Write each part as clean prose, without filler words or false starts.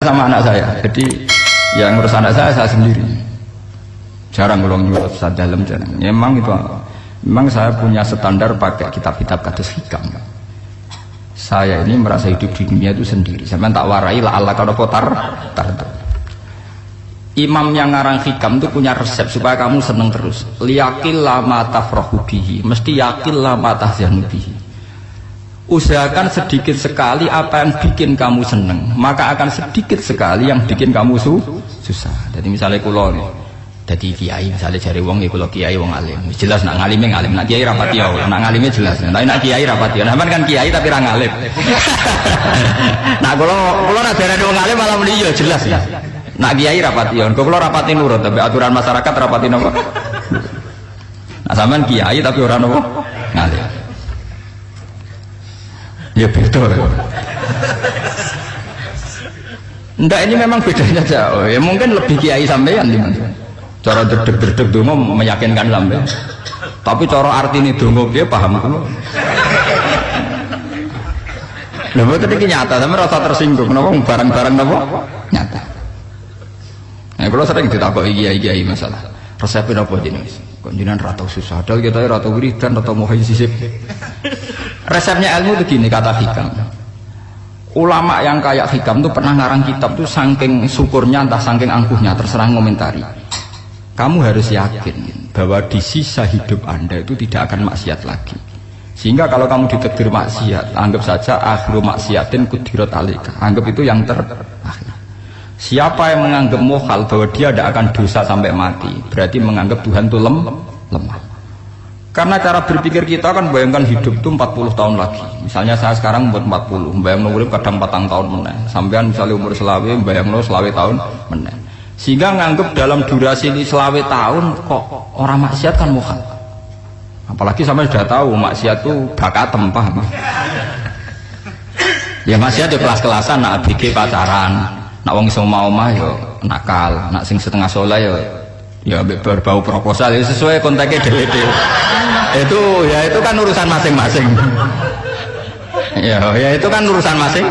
sama anak saya. Jadi yang ngurus anak saya sendiri. Jarang ngulung nyuruh Ustaz dalam jarang. Ya, memang saya punya standar pakai kitab-kitab kados hikam. Saya ini merasa hidup di dunia itu sendiri. Sampai tak warai lah Allah kalau potar. Imam yang ngarang hikam itu punya resep supaya kamu seneng terus. Liyakil lama tafrahu bihi, mesti yakil lama tahzanu bihi. Usahakan sedikit sekali apa yang bikin kamu seneng, maka akan sedikit sekali yang bikin kamu susah. Jadi misalnya kulo nih, jadi kiai misalnya cari wong ya kulo kiai wong alim. Jelas nak ngalime ngalim, nak kiai rapati ya, nak ngalime jelas. Tapi nak kiai rapati ya, kan kiai tapi ra ngalim. Nah kulo nak darani wong alim malah muni ya jelas ya. Nak kiai rapati ya, kulo rapati nurut tapi aturan masyarakat rapati napa? Nah sampean kiai tapi ora napa? Ngalim. Ya betul. Ndak ini memang bedanya jauh. Ya mungkin lebih kiai sampean di mana? Cara derdek-derdek donga meyakinkan sampean. Tapi cara artine donga piye paham kulo. Lha boten iki nyata, sampeyan rasa tersinggung napa barang-barang napa? Nyata. Nah, kalau sering ditakoki kiai-kiai masalah resepnya apa jenis? Kok jenengan ra tau susah, padahal kita ra tau wiridan, ra tau muhayyisib. Resepnya ilmu itu gini kata hikam. Ulama yang kayak hikam itu pernah ngarang kitab tuh saking syukurnya entah saking angkuhnya terserah ngomentari. Kamu harus yakin bahwa di sisa hidup Anda itu tidak akan maksiat lagi. Sehingga kalau kamu ditakdir maksiat, anggap saja akhiru maksiatin kudirat alika. Anggap itu yang terakhir. Siapa yang menganggap mohal bahwa dia tidak akan dosa sampai mati, berarti menganggap Tuhan itu lemah. Karena cara berpikir kita kan bayangkan hidup itu 40 tahun lagi. Misalnya saya sekarang umur 40, bayangkan umur kadang 4 tahun meneh. Sampean misalnya umur selawe, bayangkan selawe tahun meneh. Sehingga nganggap dalam durasi ini selawe tahun kok orang maksiat kan mohal. Apalagi sampai sudah tahu maksiat itu bakatem, paham? Ya maksiat di kelas-kelasan, nak BG pacaran. Nak wong iso omah ya nakal, nak sing setengah soleh ya berbau proposal ya sesuai kontaknya dhewe-dhewe. Itu kan urusan masing-masing. Ya itu kan urusan masing.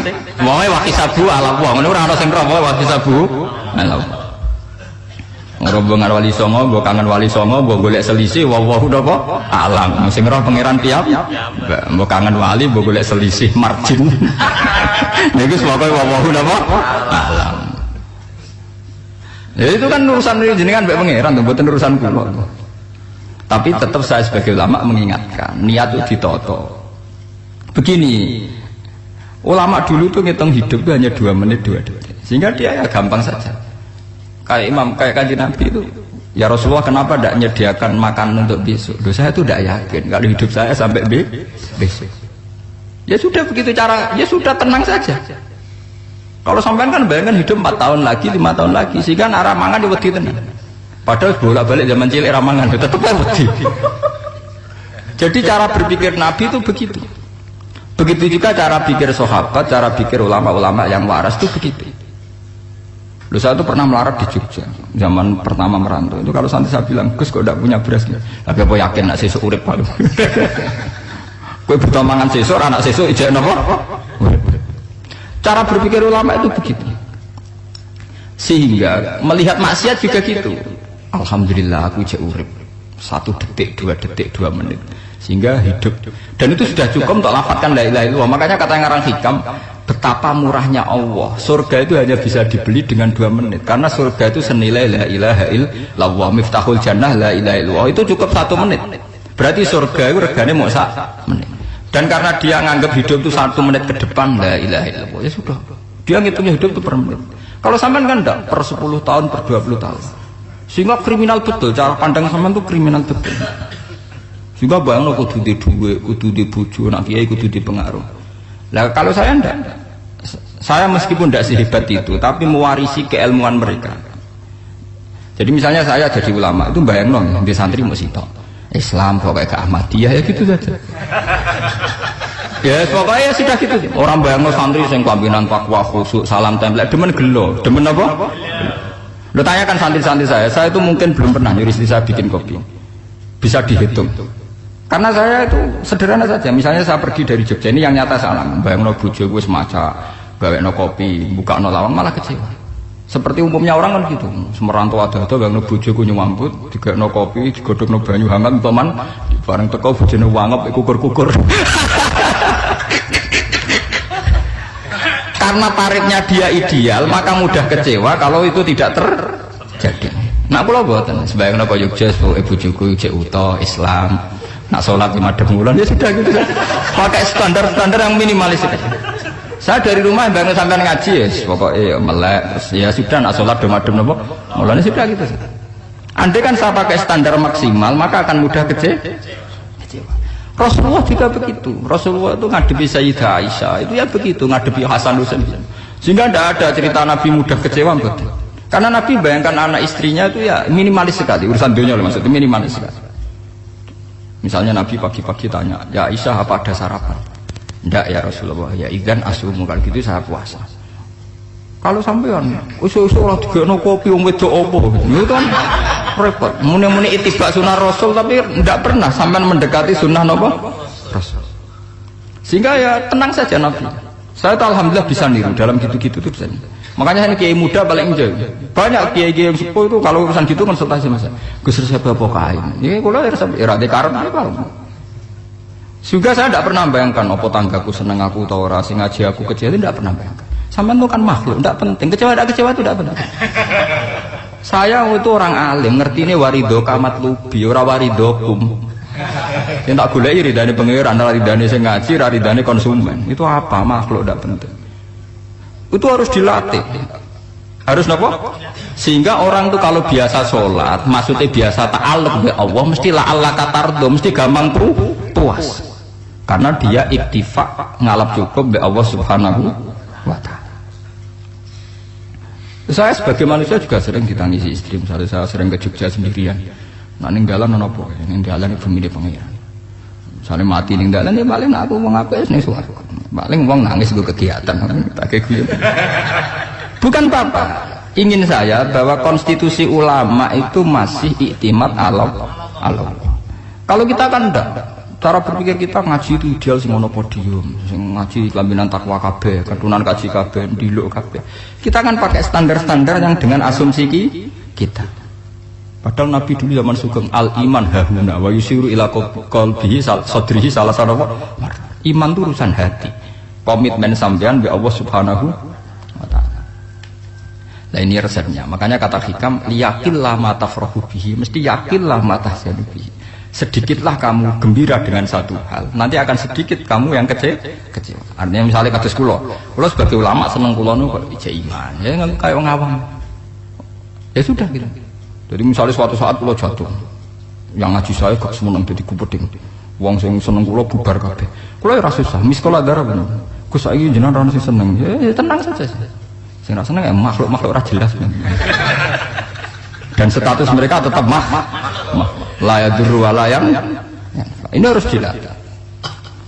Wonge wakisabu ala wong, ngono ora ana sing romo wakisabu. Ala. Rombongan wali songo, mbok kangen wali songo, mbok golek selisih wawahu napa? Alam. Sing roh pangeran tiap. Mbok kangen wali, mbok golek selisih margin. Niku semoga wawahu napa? Alam. Ya itu kan urusan jenengan mbek pangeran, mboten urusan kula. Tapi tetap saya sebagai ulama mengingatkan, niat itu ditoto. Begini, ulama dulu tuh ngitung hidup itu hanya 2 menit 2 detik. Sehingga dia ya gampang saja. Kayak imam, kayak kanjeng Nabi itu, ya Rasulullah kenapa tidak menyediakan makan untuk besok? Loh, saya itu tidak yakin kalau hidup saya sampai besok. Ya sudah begitu cara, ya sudah tenang saja. Kalau sampean kan bayangkan hidup 4 tahun lagi, 5 tahun lagi, sehingga arah mangan di wedi tenang. Padahal bolak-balik zaman cilik arah mangan, tetap wedi. Jadi cara berpikir Nabi itu begitu. Begitu juga cara pikir sahabat, cara pikir ulama-ulama yang waras itu begitu. Loh, saya itu pernah melarat di Jogja zaman pertama merantau itu. Kalau santai saya bilang, Gus kok tidak punya beras nih, tapi apa yakin nak sesuk urip palu. Kue butuh mangan sesuk, anak sesuk ijek napa? Cara berpikir ulama itu begitu. Sehingga melihat maksiat juga gitu. Alhamdulillah aku ijek urip 1 detik, 2 detik, 2 menit. Sehingga hidup. Dan itu sudah cukup untuk lafadzkan la ilaha illallah. Makanya kata yang ngarang hikam, betapa murahnya Allah. Surga itu hanya bisa dibeli dengan 2 menit. Karena surga itu senilai la ilaha illallah. Miftahul jannah la ilaha illallah. Itu cukup 1 menit. Berarti surga itu regane mau 1 menit. Dan karena dia nganggap hidup itu 1 menit ke depan la ilaha illallah, ya sudah. Dia ngitungnya hidup itu per menit. Kalau sampean kan enggak, per 10 tahun, per 20 tahun. Sehingga kriminal betul. Cara pandang sampean itu kriminal betul. Sehingga bayang kudu di duit, kudu di bojo, nak kiai kudu di pengaruh. Nah kalau saya enggak, saya meskipun tidak sehebat itu, tapi mewarisi keilmuan mereka. Jadi misalnya saya jadi ulama, itu bayang dong, di santri mau sitok Islam pokoknya ke Ahmadiyah ya gitu saja. Ya pokoknya sudah gitu. Orang bayang santri yang kelambinan takwa khusyuk, salam tempel, demen gelo, demen apa? Lo tanyakan santri-santri saya itu mungkin belum pernah nyuruh istri saya bikin kopi, bisa dihitung. Karena saya itu sederhana saja. Misalnya saya pergi dari Jogja, ini yang nyata salah. Bayangno bojo gue semaca gawekno kopi, bukakno lawang malah kecewa. Seperti umumnya orang kan gitu, semerantau ada bang bojoku nyuambut, digawekno kopi, digodhogno banyu hangat, teman, bareng teko bojone wangep kukur-kukur. Karena tarifnya dia ideal, maka mudah kecewa kalau itu tidak terjadi. Nak kula mboten, sebayangno kaya Jogja, bojoku cek uta Islam, nak sholat 5 bulan ya sudah gitu. Pakai standar-standar yang minimalis saja. Saya dari rumah bangun sampai ngaji ya, pokoknya melek, ya sudah nak sholat demadem nopo, mulanya sudah gitu. Andai kan saya pakai standar maksimal, maka akan mudah kecewa. Rasulullah juga begitu. Rasulullah itu ngadepi Sayyidah Aisyah, itu ya begitu, ngadepi Hasan Husain. Sehingga tidak ada cerita Nabi mudah kecewa, betul. Karena Nabi bayangkan anak istrinya itu ya minimalis sekali, urusan dunia maksudnya minimalis sekali. Misalnya Nabi pagi-pagi tanya, ya Aisyah apa ada sarapan? Tidak ya Rasulullah, ya ikan asumu kalau gitu saya puasa. Kalau sampean usul-usul lah digekno kopi wong wedok opo itu kan repot. Muni-muni itibak sunnah Rasul tapi tidak pernah sampean mendekati sunnah napa Rasul. Sehingga ya tenang saja Nabi. Saya tuh alhamdulillah bisa niru dalam gitu-gitu tuh bisa. Makanya ini kiai muda paling jauh. Banyak kiai-kiai yang sepuh itu kalau urusan gitu konsultasi masa. Gus resep apa kae. Ini kula resep ira karep apa. Juga saya tidak pernah bayangkan apa tanggaku seneng aku atau ora sing ngaji aku kecewa, tidak pernah bayangkan. Sampean itu kan makhluk, tidak penting. Kecewa tidak kecewa itu tidak penting. Saya itu orang alim, ngerti ini warido kamat lubi, ora waridokum. Yang tak goleki ridane pangeran, ridane sing ngaji, ridane konsumen. Itu apa? Makhluk tidak penting. Itu harus dilatih. Harus apa? Sehingga orang itu kalau biasa sholat, maksudnya biasa ta'alluq bi Allah, mesti la'alla katardo, mesti gampang puas. Karena dia iktifak ngalap cukup bi Allah Subhanahu wa ta'ala. Saya sebagai manusia juga sering ditangisi istri, misalnya saya sering ke Jogja sendirian. Nah ninggalan apa? Ninggalan ibu milih pangeran. Misalnya mati ninggalan ya paling aku mau ngapes nih suara. Paling uang nangis gue kegiatan, tak kayak gue. Bukan apa-apa. Ingin saya bahwa konstitusi ulama itu masih iktimat Allah. Kalau kita kan enggak. Cara berpikir kita ngaji itu ideal sing ono podium, sing ngaji kelaminan takwa kabeh, ketunan kaji kabeh, ndiluk kabeh. Kita kan pakai standar-standar yang dengan asumsi kita. Padahal Nabi dulu zaman sugeng al iman hahuna wa yusiru ila qalbihi sadrihi salah satu iman itu urusan hati. Komitmen sampean bi Allah Subhanahu wa taala. Nah ini resepnya. Makanya kata hikam liyaqillah ma tafrahu bihi, mesti yakinlah ma tahzanu bihi. Sedikitlah kamu gembira dengan satu hal, nanti akan sedikit kamu yang kecewa. Artinya misalnya kados kula sebagai ulama seneng kula nu kok ijek iman, ya kayak wong awam. Ya sudah gitu. Jadi misalnya suatu saat kula jatuh, yang ngaji saya gak semeneng dadi kupeding. Wong sing seneng kula bubar kabeh. Kula ora susah, miskola darah bener. Gus saiki jenengan ora sing seneng. Ya tenang saja. Sing ora seneng ya makhluk-makhluk ora jelas. Dan status mereka tetap la yadurru wa la yang ini harus dilatih.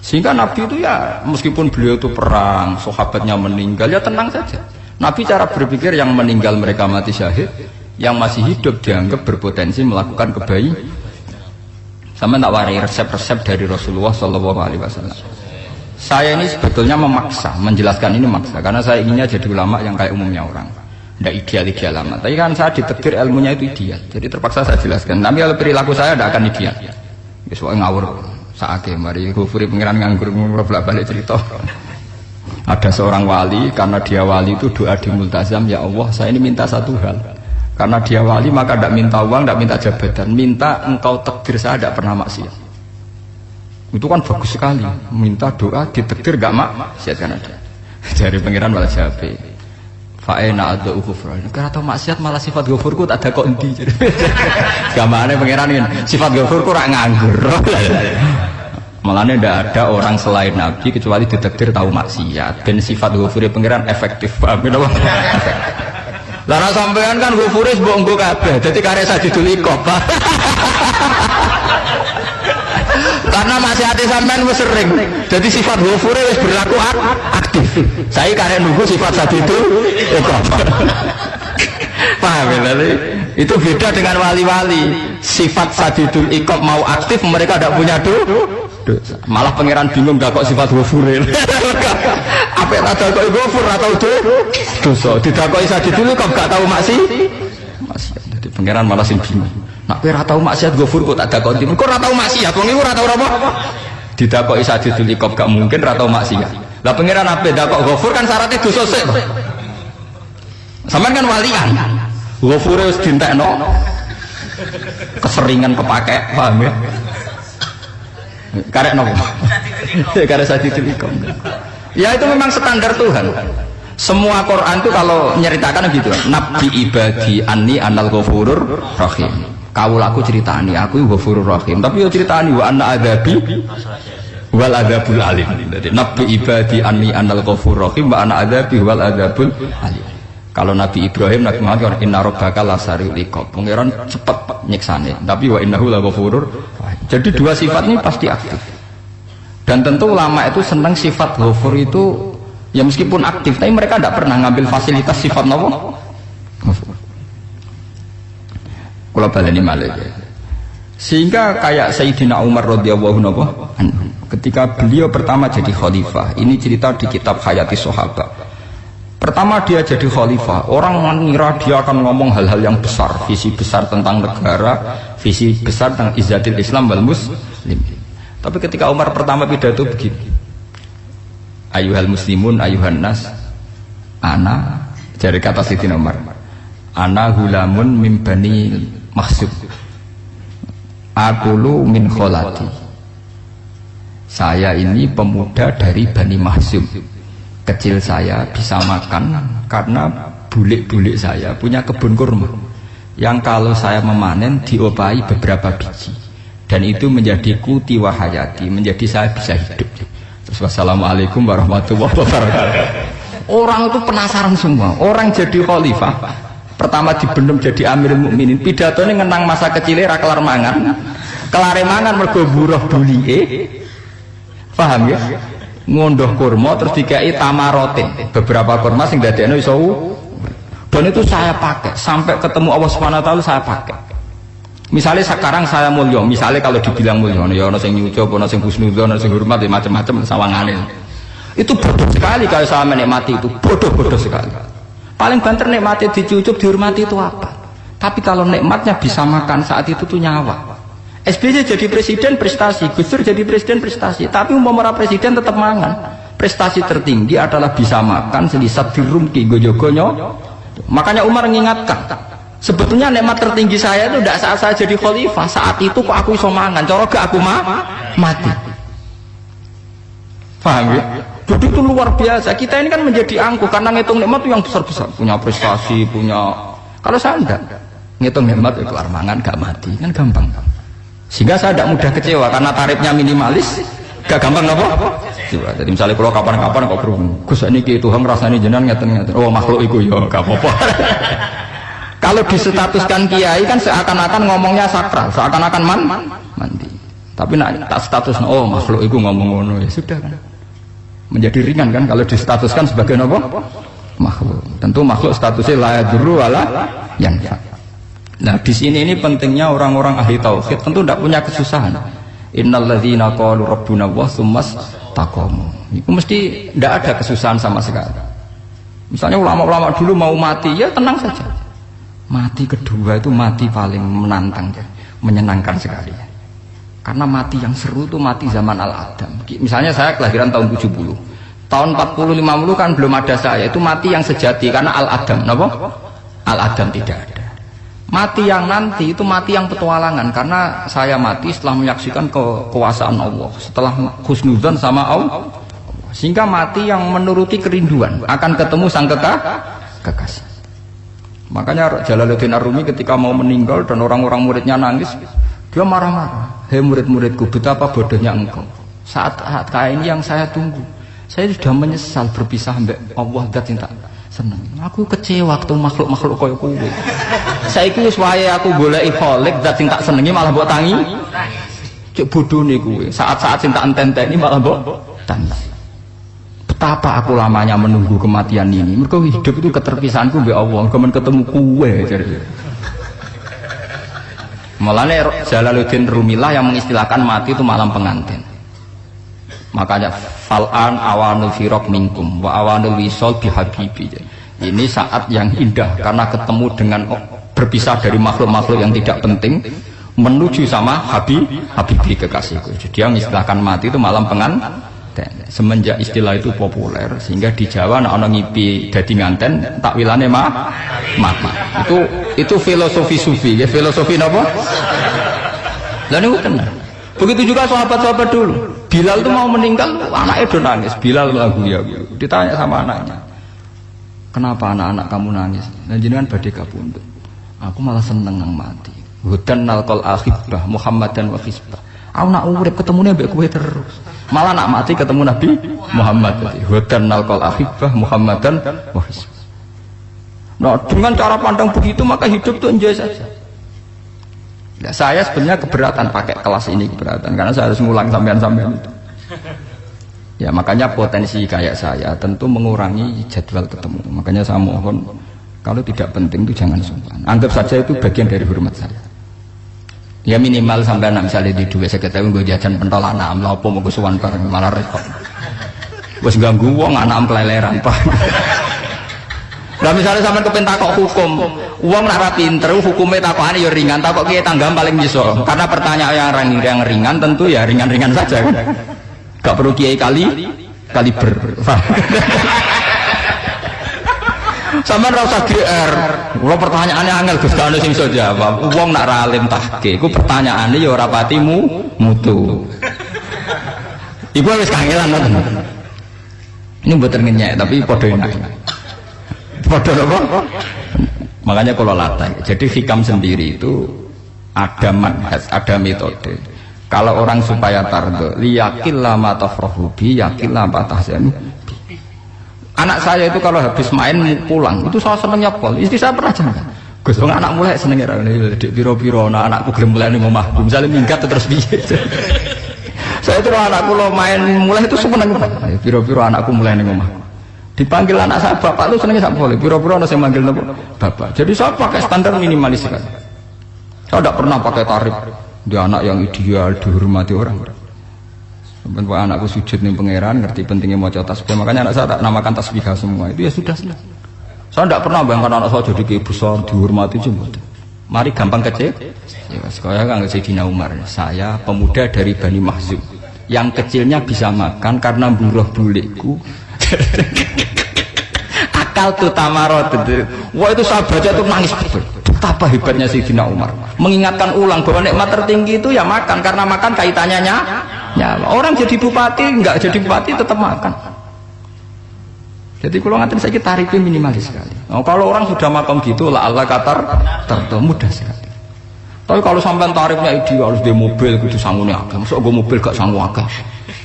Sehingga Nabi itu ya meskipun beliau itu perang, sahabatnya meninggal ya tenang saja. Nabi cara berpikir yang meninggal mereka mati syahid, yang masih hidup dianggap berpotensi melakukan kebaikan. Sama tak warai resep-resep dari Rasulullah SAW. Saya ini sebetulnya memaksa, menjelaskan ini maksa karena saya inginnya jadi ulama yang kayak umumnya orang. Tidak ideal amat. Tapi kan saya ditekdir ilmunya itu ideal. Jadi terpaksa saya jelaskan. Tapi kalau perilaku saya tidak akan ideal. Soalnya ngawur. Saatnya mari kufuri pengiran nganggur balik cerita. Ada seorang wali karena dia wali itu doa di multazam, ya Allah saya ini minta satu hal. Karena dia wali maka tidak minta uang, tidak minta jabatan, minta engkau takdir saya tidak pernah maksiat. Itu kan bagus sekali. Minta doa ditakdir gak maksiat kan ada. Dari pengiran malah jawab. Fa'ena ada ghufran. Karena tahu maksiat malah sifat ghafurku tak ada kok endi. Gamane pangeran kan sifat ghafurku rak nganggur. Malahnya tidak ada orang selain Nabi kecuali ditakdir tahu maksiat. Dan sifat ghafure pangeran efektif. Paham ya? Lah sampean kan ghafure mbok nggo kabeh. Dadi karek Sajidul Iqab. Karena maksiate sampean wis sering. Jadi sifat ghafure wis berlaku aktif. Saya karek nunggu sifat Sajidul Iqab. Paham ya? Itu beda dengan wali-wali. Sifat Sajidul Iqab mau aktif mereka tidak punya dosa. Malah pangeran bingung gak kok sifat ghafure. apik tak dakoki ghafur ora tau dosa. Didakoki Sajidul kok gak tau maksiat. Dadi pangeran malah sing bingung. Nek kowe ora tau maksiat ghafur kok tak dakoki. Kok ora tau maksiat wong iku ora tau apa? Didakoki Sajidul kok gak mungkin ora tau maksiat. Lah pangeran apik dakok ghafur kan syaratnya dosa sik. Sampeyan kan walian. Ghafure wis dientekno. Keseringan kepake, paham ya? Karek nopo? Karek Sajidul ikom. Ya itu memang standar Tuhan. Semua Quran itu kalau nyeritakan gitu. Nabi ibadi anni anal ghafurur rahim. Kaulaku ceritani aku ghafurur rahim. Tapi yo ceritani wa anna adzabi wal adzabul alim. Jadi nabi ibadi anni anal ghafurur rahim wa anna adzabi wal adzabul alim. Kalau Nabi Ibrahim, Nabi Muhammad inna rabbaka lasariul iqab. Pangeran cepat nyiksane. Tapi wa innahu laghafurur. Jadi dua sifat ini pasti aktif. Dan tentu ulama itu senang sifat ghafur itu ya meskipun aktif, tapi mereka tidak pernah ngambil fasilitas sifat apa? Ghafur. Kula baleni malih. Sehingga kayak Sayyidina Umar radhiyallahu anhu ketika beliau pertama jadi khalifah, ini cerita di kitab Hayati Sahabat. Pertama dia jadi khalifah, orang mengira dia akan ngomong hal-hal yang besar, visi besar tentang negara, visi besar tentang izzatil Islam wal muslim. Tapi ketika Umar pertama pidato begini, ayuhal muslimun ayuhan nas, ana, dari kata Sayyidina Umar, ana hulamun min bani Makhzum, akulu min kholati. Saya ini pemuda dari Bani Makhzum. Kecil saya bisa makan karena bulik-bulik saya punya kebun kurma yang kalau saya memanen diopahi beberapa biji dan itu menjadi kuti wahayati, menjadi saya bisa hidup. Terus wassalamualaikum warahmatullahi wabarakatuh. Orang itu penasaran semua. Orang jadi khalifah pertama dibendem jadi Amirul Mukminin, pidatonya ngenang masa kecilnya ra kelar mangan, kelare mangan mergo buruh bulike, paham ya? Ngondoh kurma terus dikai tamarotin, beberapa kurma sing dadekno iso. Dan itu saya pakai sampai ketemu Allah Subhanahu wa taala, saya pakai. Misalnya sekarang saya mulya, misalnya kalau dibilang mulya ya ana sing nyucup, ana sing husnudzon, ana sing hormat, macam-macam sawangane. Itu bodoh sekali kalau saya menikmati itu, bodoh sekali. Paling banter nikmati dicucup, dihormati itu apa? Tapi kalau nikmatnya bisa makan saat itu tuh nyawa. SBY jadi presiden prestasi, Gus Dur jadi presiden prestasi, tapi umpama presiden tetap mangan. Prestasi tertinggi adalah bisa makan selisat dirumki gojogonyo. Makanya Umar mengingatkan, sebetulnya nikmat tertinggi saya itu tidak saat saya jadi khalifah, saat itu kok aku iso mangan, cara gak aku mati. Paham ya? Jadi itu luar biasa. Kita ini kan menjadi angkuh karena ngitung nikmat itu yang besar-besar, punya prestasi, punya. Kalau saya enggak ngitung nikmat itu kelar mangan gak mati, kan gampang. Sehingga saya tidak mudah kecewa karena tarifnya minimalis, gak gampang apa? Jadi misalnya kalau kapan-kapan kok berhubung, Gus ini Tuhan rasanya jenengan ngeten-ngeten, oh makhluk itu ya gak apa-apa. Kalau disetatuskan kiai kan seakan-akan ngomongnya sakral, seakan-akan mandi. Tapi nak tak status, oh makhluk itu ngomong-ngomong ya sudah kan, menjadi ringan kan kalau distatuskan sebagai apa? Makhluk. Tentu makhluk statusnya la yadurru wala yanfa. Nah di sini ini pentingnya orang-orang ahli tauhid tentu tidak punya kesusahan. Innalladzina qalu rabbuna Allah tsummas taqamu. Itu mesti tidak ada kesusahan sama sekali. Misalnya ulama-ulama dulu mau mati ya tenang saja. Mati kedua itu mati paling menantang, menyenangkan sekali. Karena mati yang seru itu mati zaman Al-Adam. Misalnya saya kelahiran tahun 70. Tahun 40-50 kan belum ada saya. Itu mati yang sejati karena Al-Adam. Kenapa? Al-Adam tidak ada. Mati yang nanti itu mati yang petualangan karena saya mati setelah menyaksikan kekuasaan Allah, setelah husnudzon sama Allah, sehingga mati yang menuruti kerinduan akan ketemu sang kekasih. Makanya Jalaluddin Ar-Rumi ketika mau meninggal dan orang-orang muridnya nangis, dia marah-marah. Hei murid-muridku, betapa bodohnya engkau. Saat kayak ini yang saya tunggu, saya sudah menyesal berpisah dengan Allah dan cinta. Seneng. Aku kecewa waktu makhluk-makhluk kaya kowe. Saiki wis wae aku goleki kholik zat sing tak senengi malah mbok tangi. Cek bodone kowe. Saat-saat sing tak enteni malah mbok tangi. Betapa aku lamanya menunggu kematian ini. Mergo hidup itu keterpisahanku mbek Allah, kemen ketemu kowe jare. Mulane Jalaluddin Rumilah yang mengistilahkan mati itu malam pengantin. Makanya fal'an awanul firaq minkum wa awanul wisol bihabibi. Ini saat yang indah karena ketemu dengan berpisah dari makhluk-makhluk yang tidak penting menuju sama habibi kekasihku. Jadi yang istilahkan mati itu malam pengantin. Semenjak istilah itu populer sehingga di Jawa ana ngipi dadi nganten takwilane mati. Itu filosofi sufi, ya filosofi napa? Lah niku tenan. Begitu juga sahabat-sahabat dulu. Bilal itu mau meninggal, anaknya udah nangis. Bilal lagu ya. Ditanya sama anaknya, kenapa anak-anak kamu nangis? Dan jenengan badhe kapundhut. Aku malah seneng nang mati. Hudan nalqal akhibah Muhammadan wa hisbah. Aku nak urip ketemune mbek kowe terus. Malah nak mati ketemu Nabi Muhammad. Hudan nalqal akhibah Muhammadan wa hisbah. Nah, dengan cara pandang begitu maka hidup itu enjoy saja. Nah, saya sebenarnya keberatan pakai kelas ini, keberatan karena saya harus ngulang sampean-sampean itu. Ya makanya potensi kayak saya tentu mengurangi jadwal ketemu. Makanya saya mohon kalau tidak penting itu jangan sungkan. Anggap saja itu bagian dari hormat saya. Ya minimal sampean misalnya di dua sekretari gue jajan pentolan lah apa mau kesuwan bareng malah repot. Wes ganggu wong anak peleleran Pak. Lah misalnya sampean kepen takok hukum, wong nek ora pinter hukume takokane ya ringan, takok kiye tanggam paling iso. Karena pertanyaan yang ringan tentu ya ringan-ringan saja kan. Gak perlu kiai kaliber. Sampeyan ora usah GR. Kula pertanyaannya angel Gus kan sing iso jawab. Wong nek ora alim tahke, iku pertanyaane ya ora pati mutu. Iku wis kangelan ngoten. Ini mboten ngenyek tapi padha enak. Padha apa? Makanya kalau latih. Jadi hikam sendiri itu ada manhaj, ada metode. Kalau orang supaya tardo, liyakil lama tafrahu bi, yakil lama tahzanu. Anak saya itu kalau habis main pulang, itu saya senengnya pol. Istri saya pernah jangan. Gus, anak mulai senengnya dik piro-piro, anakku gelem mulai ning omahku. Misalnya minggat terus piye. Saya itu anakku lo main mulai itu seneng. Piro-piro anakku mulai ning omahku. Dipanggil anak saya bapak lu senengnya sak boleh. Piro-piro ana sing manggil bapak. Jadi saya pakai standar minimalis kan. Saya tidak pernah pakai tarif. Dia anak yang ideal dihormati orang. Sampai anakku sujud nih pangeran, ngerti pentingnya mau tasbih. Makanya anak saya tak namakan tasbih semua. Itu ya sudah selesai. Saya tidak pernah bayangkan anak saya jadi kayak besar dihormati cuma. Mari gampang kecil. Ya, sekolah kan Sayyidina Umar. Saya pemuda dari Bani Mahzum. Yang kecilnya bisa makan karena buruh bulikku. Akal tuh tamarot. Wah itu saya baca tuh nangis. Betapa hebatnya Sayyidina Umar. Mengingatkan ulang bahwa nikmat tertinggi itu ya makan, karena makan kaitannya nyawa. Orang jadi bupati enggak jadi bupati tetap makan. Jadi kalau ngatain saya tarifnya minimalis sekali. Oh, kalau orang sudah makan gitu lah Allah katar mudah sekali. Tapi kalau sampai tarifnya ideal harus di mobil kudu sangune akeh. Mosok gue mobil gak sangu akeh.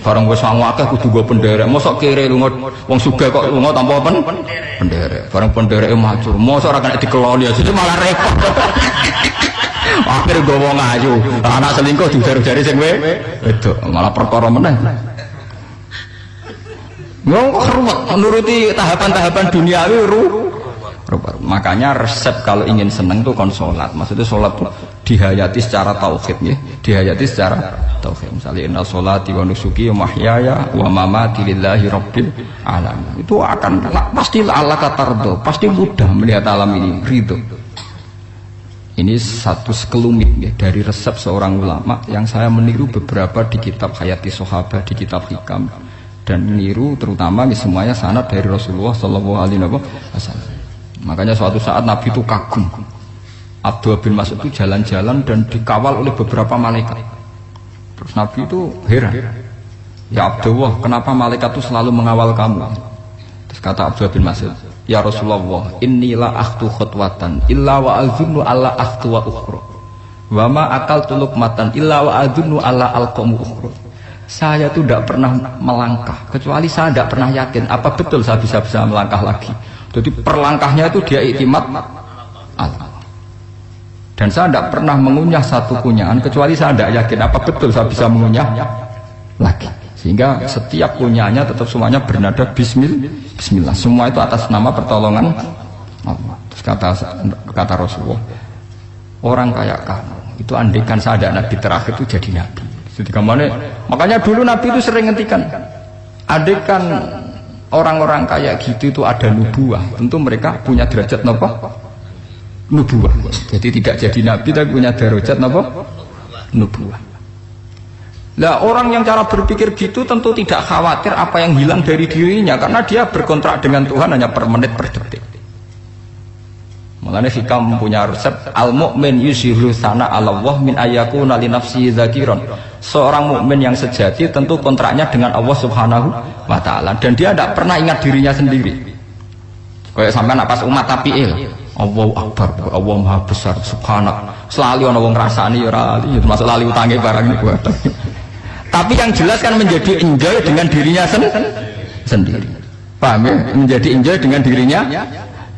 Barang wis sangu akeh kudu gue penderek. Mosok kere lunga wong sugih kok lunga tanpa penderek. Barang pendereke maju. Mosok ora kena dikeloni ya malah repot. Akhir gue wong ayu. Anak selingkuh dijar-jari sing wedok malah perkara meneh. Ngomong ruwet menuruti tahapan-tahapan duniawi makanya resep kalau ingin seneng tuh kon sholat. Maksudnya sholat tuh dihayati secara tauhid ya. Dihayati secara tauhid. Misalnya inna sholati wa nusuki wa mahyaya wa mamati lillahi rabbil alamin. Itu akan pasti Allah katardo, pasti mudah melihat alam ini ridho. Ini satu sekelumit ya, dari resep seorang ulama yang saya meniru beberapa di kitab Hayati Sahabat, di kitab Hikam, dan meniru terutama semuanya sanad dari Rasulullah Shallallahu Alaihi Wasallam. Makanya suatu saat Nabi itu kagum. Abdullah bin Mas'ud itu jalan-jalan dan dikawal oleh beberapa malaikat. Terus Nabi itu heran. Ya Abdullah, kenapa malaikat itu selalu mengawal kamu? Terus kata Abdullah bin Mas'ud, ya Rasulullah, inilah akhtu khutwatan illa wa azunnu alla akhtu wa ukhra. Wa ma akaltu luqmatan illa wa azunnu alla alqamu ukhra. Saya itu tidak pernah melangkah kecuali saya tidak pernah yakin apa betul saya bisa melangkah lagi. Jadi perlangkahnya itu dia iktimat Allah. Dan saya tidak pernah mengunyah satu kunyahan kecuali saya tidak yakin apa betul saya bisa mengunyah lagi. Sehingga setiap kunyahannya tetap semuanya bernada Bismillah. Semua itu atas nama pertolongan Allah. Terus kata Rasulullah, orang kayak kamu itu andaikan saya ada nabi terakhir itu jadi nabi. Jadi kemana? Makanya dulu Nabi itu sering ngendikan, adekan orang-orang kayak gitu itu ada nubuah, tentu mereka punya derajat napa? Nubuah. Jadi tidak jadi nabi tapi punya derajat napa? Nubuah. Lah orang yang cara berpikir gitu tentu tidak khawatir apa yang hilang dari dirinya karena dia berkontrak dengan Tuhan hanya per menit per detik. Makanya hikam punya resep al-mu'min yusiru sana Allah min ayyakuna li nafsihi dzakiran. Seorang mukmin yang sejati tentu kontraknya dengan Allah Subhanahu wa taala dan dia tidak pernah ingat dirinya sendiri. Kayak sampean pas umat tapiil, Allahu Akbar, Allah Maha Besar, subhanak. Selalu ana wong ngrasani ya ora lali, termasuk lali utange barang niku. Tapi yang jelas kan menjadi enjoy dengan dirinya sendiri. Paham ya? Menjadi enjoy dengan dirinya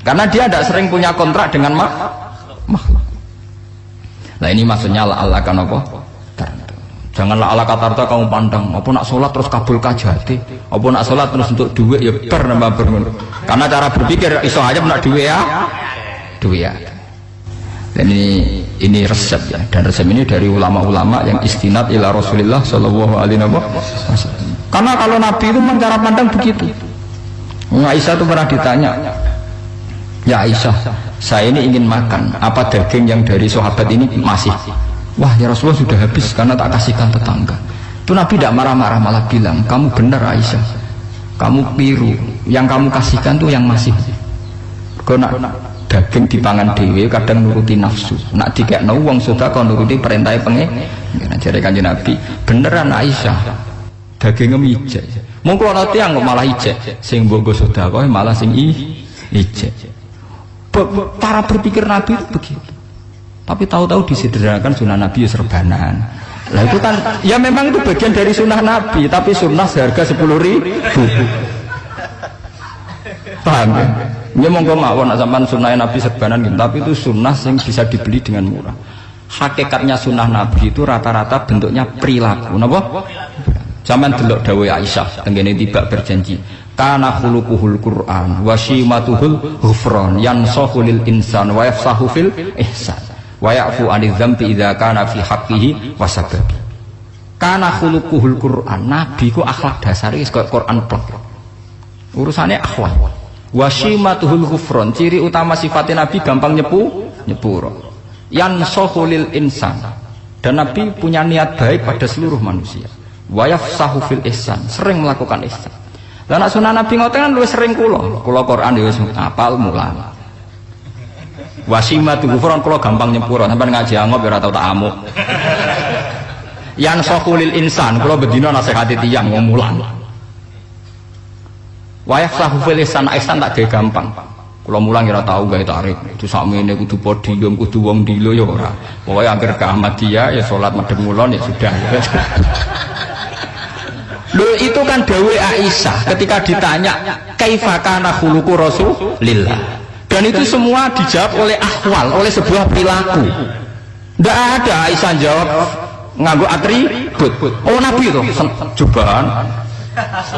karena dia tidak sering punya kontrak dengan makhluk. Nah ini maksudnya Allah kan apa? Janganlah Allah kata kamu pandang, apa nak sholat terus kabul kajati, apa nak sholat terus untuk duit ya nambah bermun. Karena cara berpikir iso aja nak duit ya. Dan ini resep ya, dan resep ini dari ulama-ulama yang istinad ila Rasulullah Shallallahu Alaihi Wasallam. Karena kalau Nabi itu memang cara pandang begitu. Aisyah itu pernah ditanya, ya Aisyah, saya ini ingin makan, apa daging yang dari sahabat ini masih? Wah ya Rasulullah sudah habis karena tak kasihkan tetangga. Itu Nabi tidak marah-marah malah bilang, kamu benar Aisyah, kamu keliru, yang kamu kasihkan tuh yang masih. Karena daging dipangan dewe kadang nuruti nafsu, nak dikekno wong sedekah nuruti perintah pengen. Jadi Kanjeng Nabi, beneran Aisyah, dagingnya ijek. Mongko ana tiyang kok malah ijek, sing mbok sedekah malah sing ijek. Cara berpikir Nabi itu begitu. Tapi tahu-tahu disederhanakan sunnah Nabi ya serbanan. Lah itu kan ya memang itu bagian dari sunnah Nabi, tapi sunnah seharga 10.000. Paham ya? Ini monggo mawon sampean sunnah Nabi serbanan gitu, tapi itu sunnah yang bisa dibeli dengan murah. Hakikatnya sunnah Nabi itu rata-rata bentuknya perilaku. Napa? Sampean delok dawuh Aisyah tengene tiba berjanji. Kana khuluquhul Qur'an wa shimatuhul ghufran yansahu lil insan wa yafsahu fil ihsan wa ya'fu 'anil dzambi idza kana fi haqqihi wa sababi. Kana khuluquhul Qur'an, Nabi ku akhlak dasare wis kaya Quran plek. Urusane akhlak. Wa shimatuhul ghufran, ciri utama sifatnya Nabi gampang nyepuro. Yansahu lil insan. Dan Nabi punya niat baik pada seluruh manusia. Wa yafsahu fil ihsan, sering melakukan ihsan. Lah nek sunah Nabi ngoten kan luwih sering kula Quran ya wis hafal mulang. Wasimatu ghufran kula gampang nyepuro, sampeyan ngaji angop ya ora tau tak amuk. Yang sahulil insan kula bedina nasihati tiyang wong mulang. Wa yafsahu fil ihsan tak gawe gampang. Kula mulang ya ora tau gawe tarik. Itu sakmene kudu podium, kudu wong dilo ya ora. Pokoke anggere ke Ahmadiyah ya salat madhep ngulon ya sudah. Loh itu kan dawuh Aisyah ketika ditanya kaifa kana khuluqu Rasulillah. Dan itu semua dijawab oleh ahwal, oleh sebuah perilaku. Tidak ada Aisyah jawab nganggo atribut. Oh Nabi itu jubahan,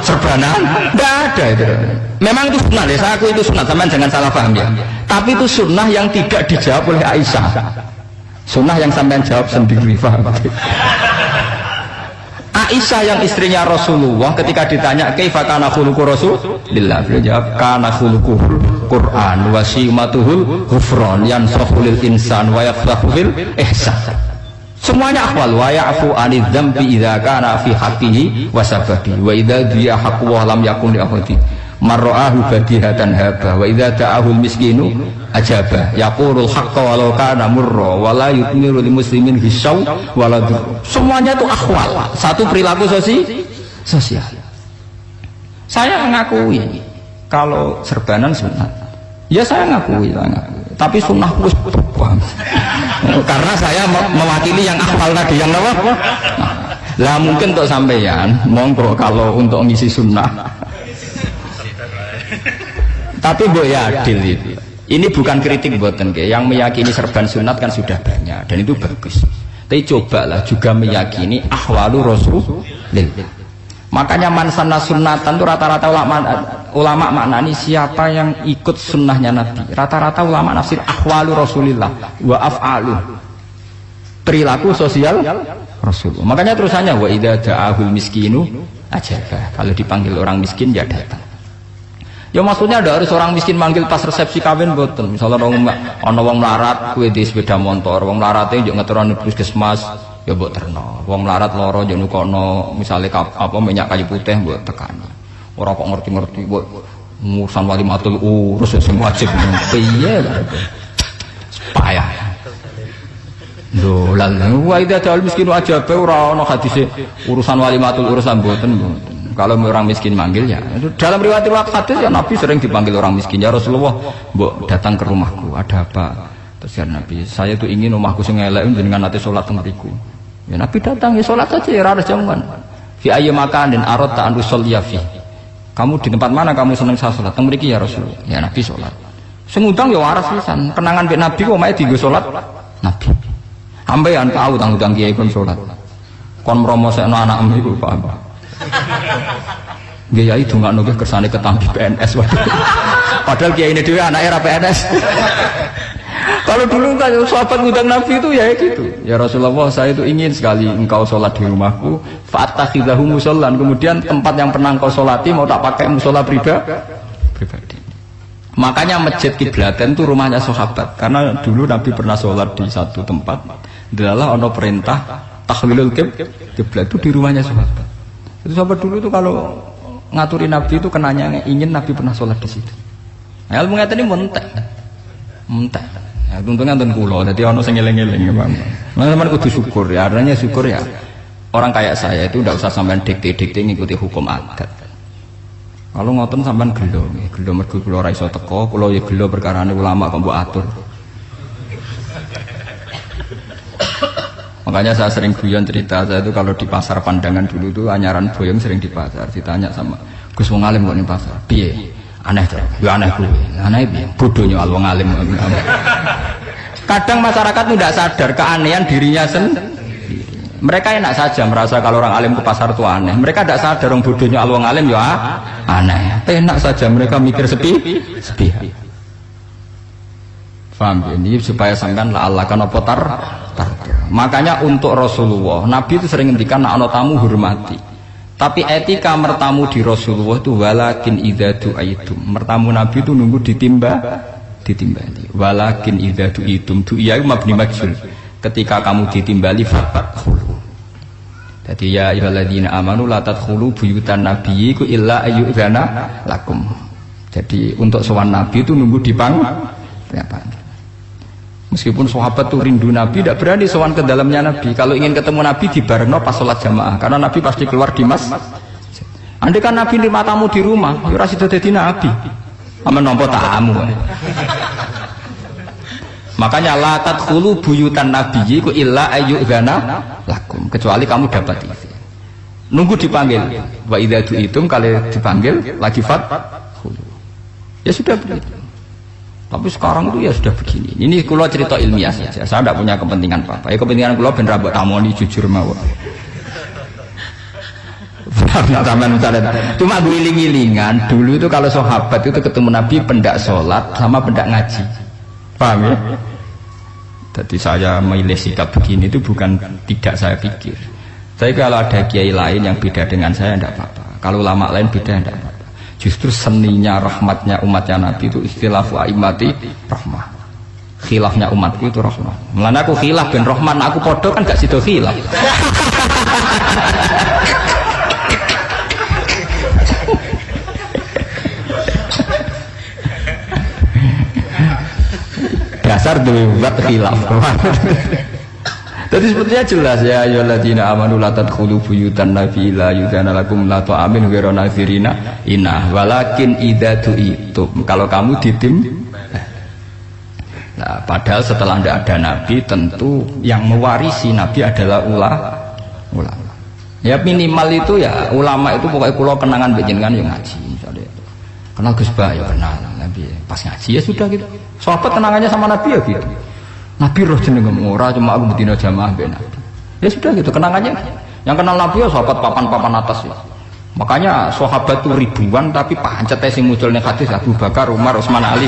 serbanan, tidak ada itu. Memang itu sunnah, ya, saya aku itu sunnah, teman jangan salah paham ya. Tapi itu sunnah yang tidak dijawab oleh Aisyah. Sunnah yang sampean jawab sendiri, paham? Aisyah yang istrinya Rasulullah ketika ditanya kaifa kana khuluqu Rasulillah, beliau jawab kana khuluquhul Qur'an wa simatuhul ghufran yansahu lil insan wa yafsahu fil ihsan. Semuanya akhwal wa ya'fu 'anil dzambi idza kana fi haqqihi wa sababi wa idza dia haqqu wa lam yakun li akhdi marra'ahu badihatan haba wa idza ta'ahul miskinu ajaba yaqulul haqqa walau kana murra wa la yutmiru lil muslimin hisaw wala dur. Semuanya itu akhwal, satu perilaku sosial. Saya mengakui kalau serbanan sunat, ya saya ngakui. Tapi sunnah plus karena saya mewakili yang akhwal tadi yang apa? Lah mungkin untuk sampeyan monggo kalau untuk ngisi sunnah. Tapi mbok ya adil itu. Ini bukan kritik buatan ke, yang meyakini serban sunat kan sudah banyak dan itu bagus. Tapi cobalah juga meyakini ahwalu Rasulillah. Makanya mansana sunnatan itu rata-rata ulama maknani siapa yang ikut sunnahnya Nabi. Rata-rata ulama nafsir ahwalu Rasulillah wa af'alu, perilaku sosial Rasulullah. Makanya terusannya wa idza da'ahul miskinu ajabah. Kalau dipanggil orang miskin ya datang. Ya maksudnya ada harus orang miskin manggil pas resepsi kawin boten. Misalnya ana wong melarat kuwi di sepeda motor, wong melarate yo ngeteroni puskesmas ya mbok terno. Wong melarat lara yo nukono misale minyak kayu putih mbok tekani. Ora kok ngerti-ngerti mbok ngurusan walimatul urus sing wajib piye lho. Payah. Lho lan wa idza da'al miskinu ajabe ora ana hadise urusan walimatul urus mboten. Kalau orang miskin manggil ya dalam riwayat hadis ya Nabi sering dipanggil orang miskin ya Rasulullah mbok datang ke rumahku ada apa terus ya Nabi saya tuh ingin rumahku sing elek jenengan nate salat teng mriku ya Nabi datang ya salat saja ya ora jamuan fi ayyi makanin aradta an usolliya fi kamu di tempat mana kamu seneng saya salat teng mriki ya Rasulullah ya Nabi salat sing ngundang ya waras pisan kenangan mbek Nabi kok mae dienggo salat Nabi ambean tahu tanggung kiai kon salat kon mromosekno anakmu iku paham Gaya itu nggak nunggu kersane ketampi PNS waduh. Padahal kiai ini dia anak era PNS. Kalau dulu kan sahabat ngundang Nabi itu ya gitu. Ya Rasulullah saya itu ingin sekali engkau sholat di rumahku. Fa'attakhidahu musollan. Kemudian tempat yang pernah engkau sholati mau tak pakai musola pribadi. Makanya masjid Kiblaten itu rumahnya sahabat. Karena dulu Nabi pernah sholat di satu tempat. Adalah ono perintah tahlilul kiblat itu di rumahnya sahabat. Itu sahabat dulu itu kalau ngaturi Nabi itu kenanya ingin Nabi pernah sholat di situ. Nah, ilmu ngeten ini mentek. Ya, untungnya nonton kulo, jadi ono sing eling-eling ya Pak. Teman-teman kudu syukur ya, artinya syukur ya. Orang kayak saya itu tidak usah sampean dikte-dikte ngikuti hukum adat. Kalau ngoten sampean gelo mergo kula ora iso teko, kula ya gelo perkarane ulama kok mbok atur. Makanya saya sering guyon cerita saya itu kalau di pasar Pandangan dulu itu anyaran boyong sering di pasar ditanya sama Gus wong alim kok ning pasar piye aneh to ya aneh kuwi aneh piye bodohnya al wong alim. Kadang masyarakat itu tidak sadar keanehan dirinya sendiri. Mereka enak saja merasa kalau orang alim ke pasar itu aneh. Mereka tidak sadar orang bodohnya al wong alim ya aneh. Enak saja mereka mikir sepi. Paham ini supaya sampean la Allah kan apa tar. Makanya untuk Rasulullah Nabi itu sering ngendikan nek ana tamu hormati. Tapi etika mertamu di Rasulullah itu walakin idza du'aitum. Mertamu Nabi itu nunggu ditimbali. Walakin idza du'itum du'iya mabni majhul. Ketika kamu ditimbali fadkhulu. Jadi ya ayyuhalladzina amanu la tadkhulu buyutan nabiyyi illa ayyudzana lakum. Jadi untuk sowan Nabi itu nunggu dipanggil. Meskipun sahabat tuh rindu Nabi, tidak berani sowan ke dalamnya Nabi. Kalau ingin ketemu Nabi di barno pas sholat jamaah, karena Nabi pasti keluar di masjid. Andai kan Nabi nerima tamu di rumah, ya ora sida dadi Nabi. Amen nampa tamu. Makanya la tadkhulu buyutan nabiyyi ku illa ayyudzana lakum, kecuali kamu dapat izin. Nunggu dipanggil. Wa idza du'itum kali dipanggil lagi fadkhulu. Ya sudah begitu. Tapi sekarang itu ya sudah begini. Ini kulo cerita ilmiah saja. Saya tidak punya kepentingan apa-apa. Ya kepentingan kulo ben ra mbok tamoni jujur mawon. Cuma guling-gilingan dulu itu kalau sahabat itu ketemu Nabi pendak sholat sama pendak ngaji. Paham ya? Jadi saya memilih sikap begini itu bukan tidak saya pikir. Tapi kalau ada kiai lain yang beda dengan saya tidak apa-apa. Kalau ulama lain beda tidak apa-apa. Justru seninya rahmatnya umatnya Nabi itu istilahu aimati rahmah. Khilafnya umatku itu rahmah. Mulane aku khilaf ben rahman, aku podo kan gak sido khilaf. Dasar duwe buat khilaf. Jadi sebetulnya jelas ya ayyuhalladzina amanu la tadkhulu buyutan nabi la yudana lakum la ta'amin ghairu nazirina inna walakin idza tu'itum. Kalau kamu nah, padahal setelah tidak ada nabi tentu yang mewarisi nabi adalah ulama. Ya minimal itu ya ulama itu pokoknya kula kenangan panjenengan yang ngaji misalnya. Kenal Gus Bah ya kenal nabi pas ngaji ya sudah gitu. Sahabat kenangannya sama nabi ya gitu. Nabi roh jenengem ora cuma aku betina jamaah ben Nabi. Ya sudah gitu kenangannya. Yang kenal Nabi ya sahabat papan-papan atas ya. Makanya sahabat itu ribuan tapi pancet sing muncul ning hadis Abu Bakar, Umar, Utsman, Ali.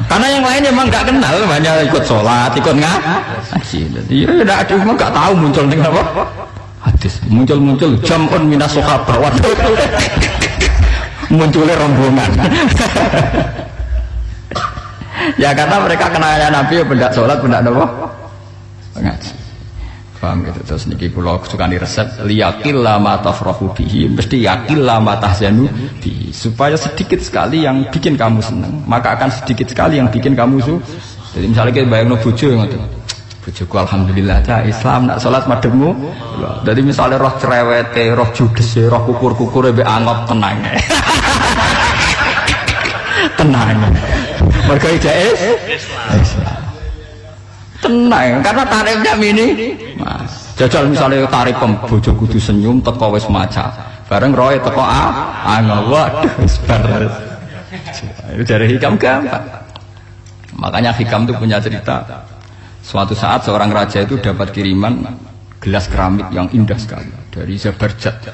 Karena yang lain memang nggak kenal, hanya ikut sholat, ikut ngaji. Jadi ya tidak ada, memang nggak tahu muncul nih apa hadis. Muncul jamun minas sahabat. Munculnya rombongan. Ya karena mereka kenalnya Nabi ya benda sholat, benda apa? Ngaji. Paham gitu. Terus niki kula sukani resep liyaqil lama tafrahu bihi, mesti yaqil lama tahzanu bihi, supaya sedikit sekali yang bikin kamu senang, maka akan sedikit sekali yang bikin kamu jadi misalnya kita bayangno bojo ngoten. Bojoku alhamdulillah ta Islam nak salat madhepmu. Jadi misalnya roh cerewete, roh judese, roh kukur-kukure mbek angop tenang. Tenang. Mergo jais Islam. Tenang, karena tarifnya mini. Mas, jajal misalnya tarif bojo kudu senyum teko wis maca. Bareng roe teko waduh wis bar. Itu dari hikam gampang. Makanya hikam itu punya cerita. Suatu saat seorang raja itu dapat kiriman gelas keramik yang indah sekali dari Zabarjat.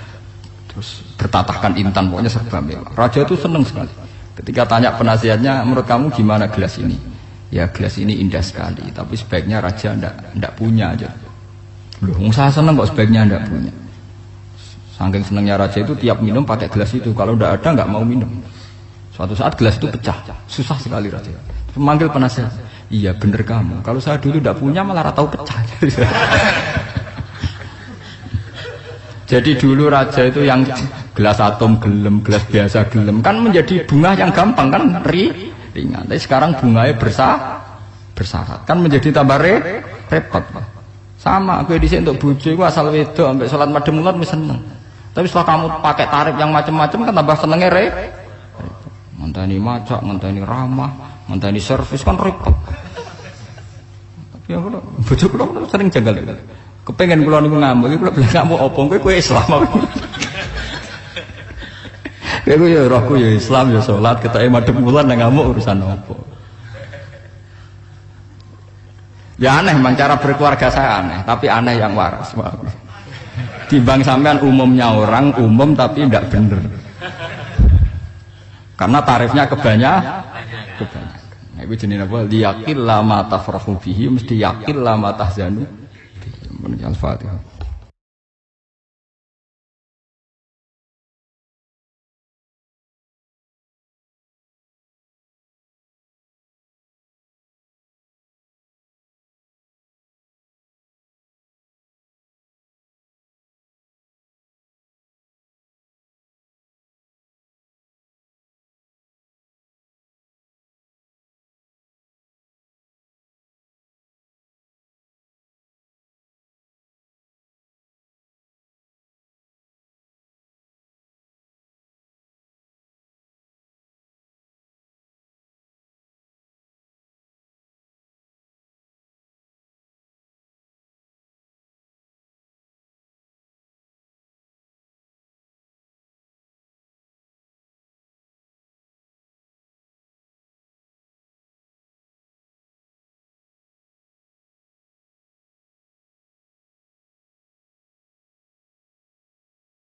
Terus bertatahkan intan, pokoknya serba mewah. Raja itu senang sekali. Ketika tanya penasihatnya, menurut kamu gimana gelas ini? Ya gelas ini indah sekali, tapi sebaiknya raja ndak punya aja. Loh, saya seneng kok sebaiknya ndak punya. Saking senengnya raja itu tiap minum pakai gelas itu, kalau ndak ada nggak mau minum. Suatu saat gelas itu pecah, susah sekali raja. Memanggil penasihat, iya bener kamu. Kalau saya dulu ndak punya malah tahu pecah. Jadi dulu raja itu yang gelas atom gelem, gelas biasa gelem, kan menjadi bunga yang gampang kan ringan. Tapi sekarang bunganya bersyarat kan menjadi tambah repot. Sama aku di sini untuk bojo aku asal wedok sampai sholat madhep mulat wis seneng. Tapi setelah kamu pakai tarif yang macam-macam kan tambah senengnya ngenteni macak, ngenteni ramah, ngenteni servis kan repot. Tapi aku bojo kula sering janggal. Kepengen kula niku ngamuk, kula bilang ngamuk opo kowe Islam. Kowe ya rohku ya Islam ya salat, ketoke madhep mulan nang ngamuk urusan opo. Ya aneh, memang cara berkeluarga saya aneh, tapi aneh yang waras. Timbang sampean umumnya orang umum tapi tidak bener. Karena tarifnya kebanyakan. Nah, itu jenis apa? Liyaqil lama tafrahu bihi, mesti yaqil lama tahzanu bihi. Al-Fatihah.